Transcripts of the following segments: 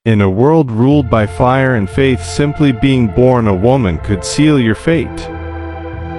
In a world ruled by fire and faith, simply being born a woman could seal your fate.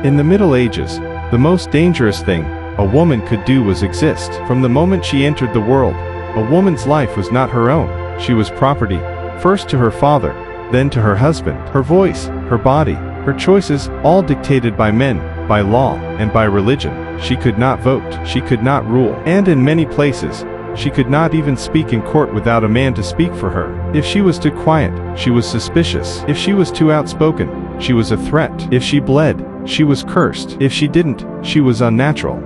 In the Middle Ages, the most dangerous thing a woman could do was exist. From the moment she entered the world, a woman's life was not her own. She was property, first to her father, then to her husband. Her voice, her body, her choices, all dictated by men, by law, and by religion. She could not vote, she could not rule, and in many places, she could not even speak in court without a man to speak for her. If she was too quiet, she was suspicious. If she was too outspoken, she was a threat. If she bled, she was cursed. If she didn't, she was unnatural.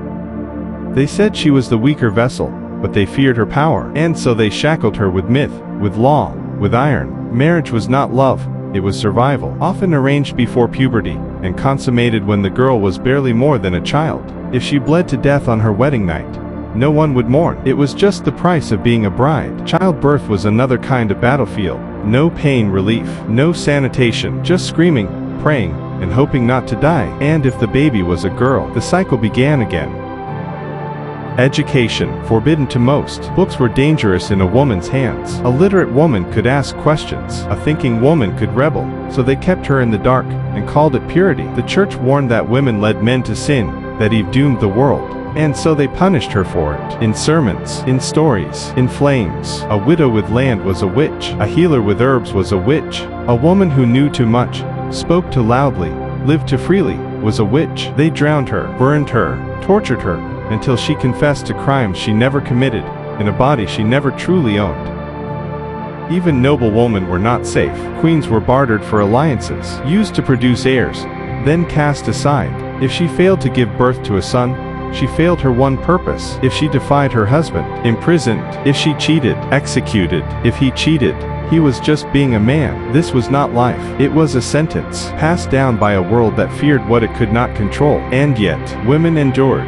They said she was the weaker vessel, but they feared her power, and so they shackled her with myth, with law, with iron. Marriage was not love, it was survival, often arranged before puberty, and consummated when the girl was barely more than a child. If she bled to death on her wedding night, no one would mourn. It was just the price of being a bride. Childbirth was another kind of battlefield. No pain relief, no sanitation, just screaming, praying, and hoping not to die. And if the baby was a girl, the cycle began again. Education, forbidden to most. Books were dangerous in a woman's hands. A literate woman could ask questions. A thinking woman could rebel. So they kept her in the dark, and called it purity. The church warned that women led men to sin, that Eve doomed the world. And so they punished her for it. In sermons, in stories, in flames. A widow with land was a witch. A healer with herbs was a witch. A woman who knew too much, spoke too loudly, lived too freely, was a witch. They drowned her, burned her, tortured her, until she confessed to crimes she never committed, in a body she never truly owned. Even noble women were not safe. Queens were bartered for alliances, used to produce heirs, then cast aside. If she failed to give birth to a son, she failed her one purpose. If she defied her husband, imprisoned. If she cheated, executed. If he cheated, he was just being a man. This was not life. It was a sentence, passed down by a world that feared what it could not control. And yet, women endured.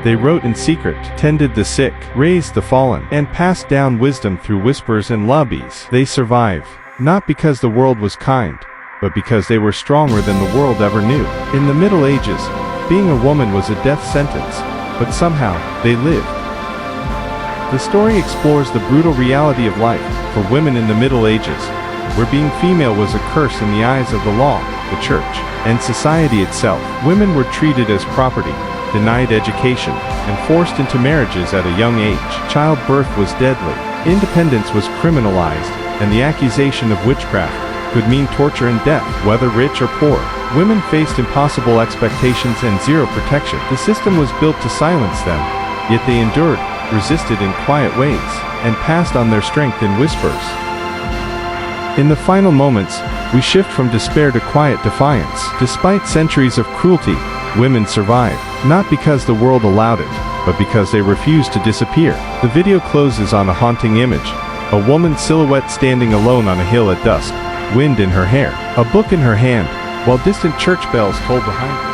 They wrote in secret, tended the sick, raised the fallen, and passed down wisdom through whispers and lobbies. They survived, not because the world was kind, but because they were stronger than the world ever knew. In the Middle Ages, being a woman was a death sentence, but somehow, they lived. The story explores the brutal reality of life for women in the Middle Ages, where being female was a curse in the eyes of the law, the church, and society itself. Women were treated as property, denied education, and forced into marriages at a young age. Childbirth was deadly. Independence was criminalized, and the accusation of witchcraft could mean torture and death, whether rich or poor. Women faced impossible expectations and zero protection. The system was built to silence them, yet they endured, resisted in quiet ways, and passed on their strength in whispers. In the final moments, we shift from despair to quiet defiance. Despite centuries of cruelty, women survived, not because the world allowed it, but because they refused to disappear. The video closes on a haunting image, a woman's silhouette standing alone on a hill at dusk, wind in her hair, a book in her hand, while distant church bells toll behind her.